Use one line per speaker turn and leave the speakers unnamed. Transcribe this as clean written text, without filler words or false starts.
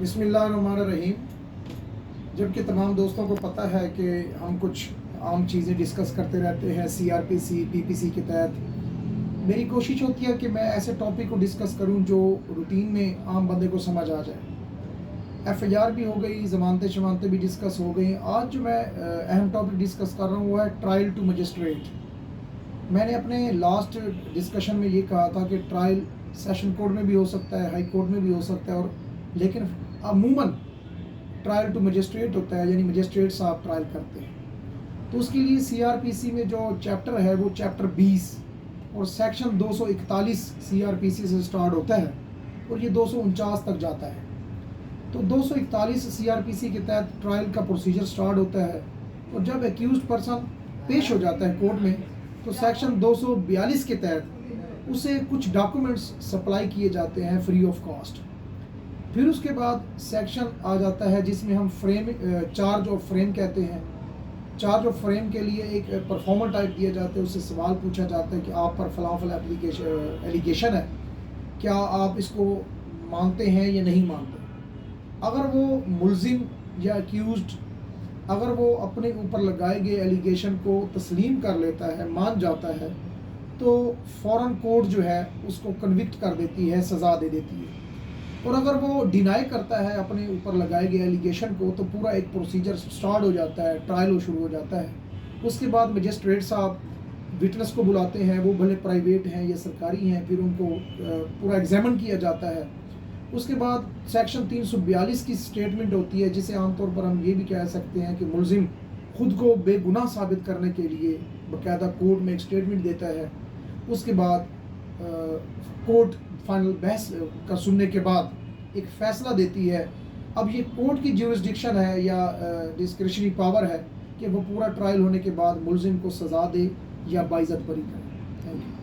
بسم اللہ الرحمن الرحیم۔ جبکہ تمام دوستوں کو پتہ ہے کہ ہم کچھ عام چیزیں ڈسکس کرتے رہتے ہیں CRPC PPC کے تحت، میری کوشش ہوتی ہے کہ میں ایسے ٹاپک کو ڈسکس کروں جو روٹین میں عام بندے کو سمجھ آ جائے۔ FIR بھی ہو گئی، ضمانتیں شمانتیں بھی ڈسکس ہو گئیں۔ آج جو میں اہم ٹاپک ڈسکس کر رہا ہوں وہ ہے ٹرائل ٹو مجسٹریٹ۔ میں نے اپنے لاسٹ ڈسکشن میں یہ کہا تھا کہ ٹرائل سیشن کورٹ میں بھی ہو سکتا ہے، ہائی کورٹ میں بھی ہو سکتا ہے، اور لیکن عموماً ٹرائل ٹو مجسٹریٹ ہوتا ہے، یعنی مجسٹریٹ صاحب ٹرائل کرتے ہیں۔ تو اس کے لیے CRPC میں جو چیپٹر ہے وہ چیپٹر 20 اور سیکشن 241 CRPC سے سٹارٹ ہوتا ہے اور یہ 249 تک جاتا ہے۔ تو 241 CRPC کے تحت ٹرائل کا پروسیجر سٹارٹ ہوتا ہے، اور جب ایکیوزڈ پرسن پیش ہو جاتا ہے کورٹ میں تو سیکشن 242 کے تحت اسے کچھ ڈاکومنٹس سپلائی کیے جاتے ہیں فری آف کاسٹ۔ پھر اس کے بعد سیکشن آ جاتا ہے جس میں ہم چارج آف فریم کہتے ہیں۔ چارج آف فریم کے لیے ایک پرفارمر ٹائپ دیا جاتا ہے، اس سے سوال پوچھا جاتا ہے کہ آپ پر فلاں ایلیگیشن ہے، کیا آپ اس کو مانتے ہیں یا نہیں مانتے۔ اگر وہ ملزم یا ایکیوزڈ اگر وہ اپنے اوپر لگائے گئے ایلیگیشن کو تسلیم کر لیتا ہے، مان جاتا ہے، تو فوراً کورٹ جو ہے اس کو کنوکٹ کر دیتی ہے، سزا دے دیتی ہے۔ اور اگر وہ ڈینائی کرتا ہے اپنے اوپر لگائے گئے ایلیگیشن کو تو پورا ایک پروسیجر سٹارٹ ہو جاتا ہے، ٹرائل شروع ہو جاتا ہے۔ اس کے بعد مجسٹریٹ صاحب وٹنس کو بلاتے ہیں، وہ بھلے پرائیویٹ ہیں یا سرکاری ہیں، پھر ان کو پورا ایگزامن کیا جاتا ہے۔ اس کے بعد سیکشن 342 کی سٹیٹمنٹ ہوتی ہے، جسے عام طور پر ہم یہ بھی کہہ سکتے ہیں کہ ملزم خود کو بے گناہ ثابت کرنے کے لیے باقاعدہ کورٹ میں ایک سٹیٹمنٹ دیتا ہے۔ اس کے بعد کورٹ فائنل بحث کا سننے کے بعد ایک فیصلہ دیتی ہے۔ اب یہ کورٹ کی جیورسڈکشن ہے یا ڈسکریشنری پاور ہے کہ وہ پورا ٹرائل ہونے کے بعد ملزم کو سزا دے یا باعزت بری کرے۔ Thank you.